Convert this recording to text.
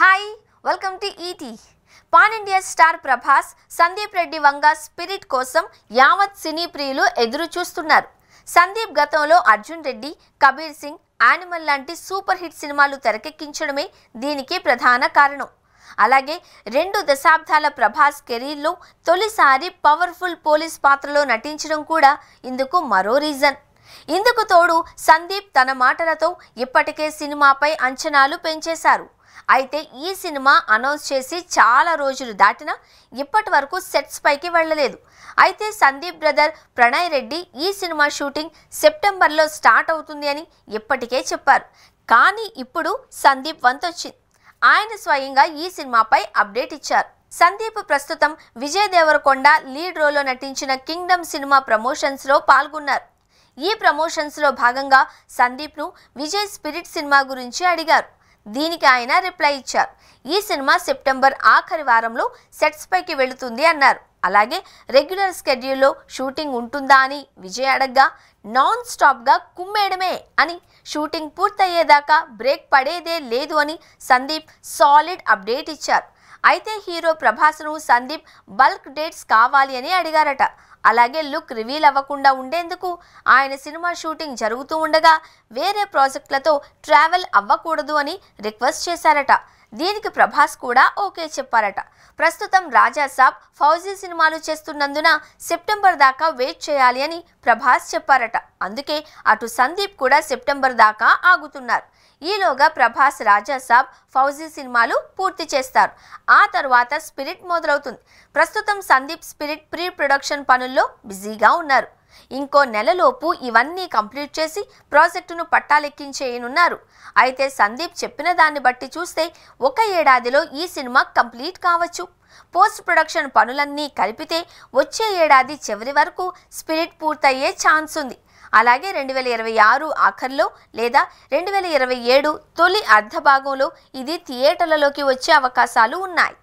Hi welcome to ET. Pan India star Prabhas Sandeep Reddy Vanga Spirit కోసం యావత్ సినీ ప్రియులు ఎదురు చూస్తున్నారు. సందీప్ గతంలో అర్జున్ రెడ్డి, కబీర్ సింగ్, యానిమల్ లాంటి సూపర్ హిట్ సినిమాలు తెరకెక్కించడమే దీనికి ప్రధాన కారణం. అలాగే 2 దశాబ్దాల ప్రభాస్ కెరీర్లో తొలిసారి పవర్ఫుల్ పోలీస్ పాత్రలో నటించడం కూడా ఇందుకు మరో రీజన్. ఇందుకు తోడు సందీప్ తన మాటలతో ఇప్పటికే సినిమాపై అంచనాలు పెంచేశారు. అయితే ఈ సినిమా అనౌన్స్ చేసి చాలా రోజులు దాటినా ఇప్పటి వరకు సెట్స్ పైకి వెళ్ళలేదు. అయితే సందీప్ బ్రదర్ ప్రణయ్ రెడ్డి ఈ సినిమా షూటింగ్ సెప్టెంబర్లో స్టార్ట్ అవుతుంది అని ఇప్పటికే చెప్పారు. కానీ ఇప్పుడు సందీప్ వంతొచ్చింది. ఆయన స్వయంగా ఈ సినిమాపై అప్డేట్ ఇచ్చారు. సందీప్ ప్రస్తుతం విజయ్ దేవరకొండ లీడ్ రోల్లో నటించిన కింగ్డమ్ సినిమా ప్రమోషన్స్లో పాల్గొన్నారు. ఈ ప్రమోషన్స్లో భాగంగా సందీప్ను విజయ్ స్పిరిట్ సినిమా గురించి అడిగారు. దీనికి ఆయన రిప్లై ఇచ్చారు. ఈ సినిమా సెప్టెంబర్ ఆఖరి వారంలో సెట్స్ పైకి వెళుతుంది అన్నారు. అలాగే రెగ్యులర్ స్కెడ్యూల్లో షూటింగ్ ఉంటుందా అని విజయ్ అడగ్గా నాన్ స్టాప్గా కుమ్మేయడమే అని, షూటింగ్ పూర్తయ్యేదాకా బ్రేక్ పడేదే లేదు అని సందీప్ సాలిడ్ అప్డేట్ ఇచ్చారు. అయితే హీరో ప్రభాస్ను సందీప్ బల్క్ డేట్స్ కావాలి అని అడిగారట. అలాగే లుక్ రివీల్ అవ్వకుండా ఉండేందుకు ఆయన సినిమా షూటింగ్ జరుగుతూ ఉండగా వేరే ప్రాజెక్టులతో ట్రావెల్ అవ్వకూడదు అని రిక్వెస్ట్ చేశారట. దీనికి ప్రభాస్ కూడా ఓకే చెప్పారట. ప్రస్తుతం రాజా సాబ్, ఫౌజీ సినిమాలు చేస్తున్నందున సెప్టెంబర్ దాకా వెయిట్ చేయాలి అని ప్రభాస్ చెప్పారట. అందుకే అటు సందీప్ కూడా సెప్టెంబర్ దాకా ఆగుతున్నారు. ఈలోగా ప్రభాస్ రాజా సాబ్, ఫౌజీ సినిమాలు పూర్తి చేస్తారు. ఆ తర్వాత స్పిరిట్ మొదలవుతుంది. ప్రస్తుతం సందీప్ స్పిరిట్ ప్రీ ప్రొడక్షన్ పనుల్లో బిజీగా ఉన్నారు. ఇంకో నెలలోపు ఇవన్నీ కంప్లీట్ చేసి ప్రాజెక్టును పట్టాలెక్కించేయనున్నారు. అయితే సందీప్ చెప్పిన దాన్ని బట్టి చూస్తే 1 ఏడాదిలో ఈ సినిమా కంప్లీట్ కావచ్చు. పోస్ట్ ప్రొడక్షన్ పనులన్నీ కలిపితే వచ్చే ఏడాది చివరి వరకు స్పిరిట్ పూర్తయ్యే ఛాన్స్ ఉంది. అలాగే 2026 ఆఖర్లో లేదా 2027 తొలి అర్ధభాగంలో ఇది థియేటర్లలోకి వచ్చే అవకాశాలు ఉన్నాయి.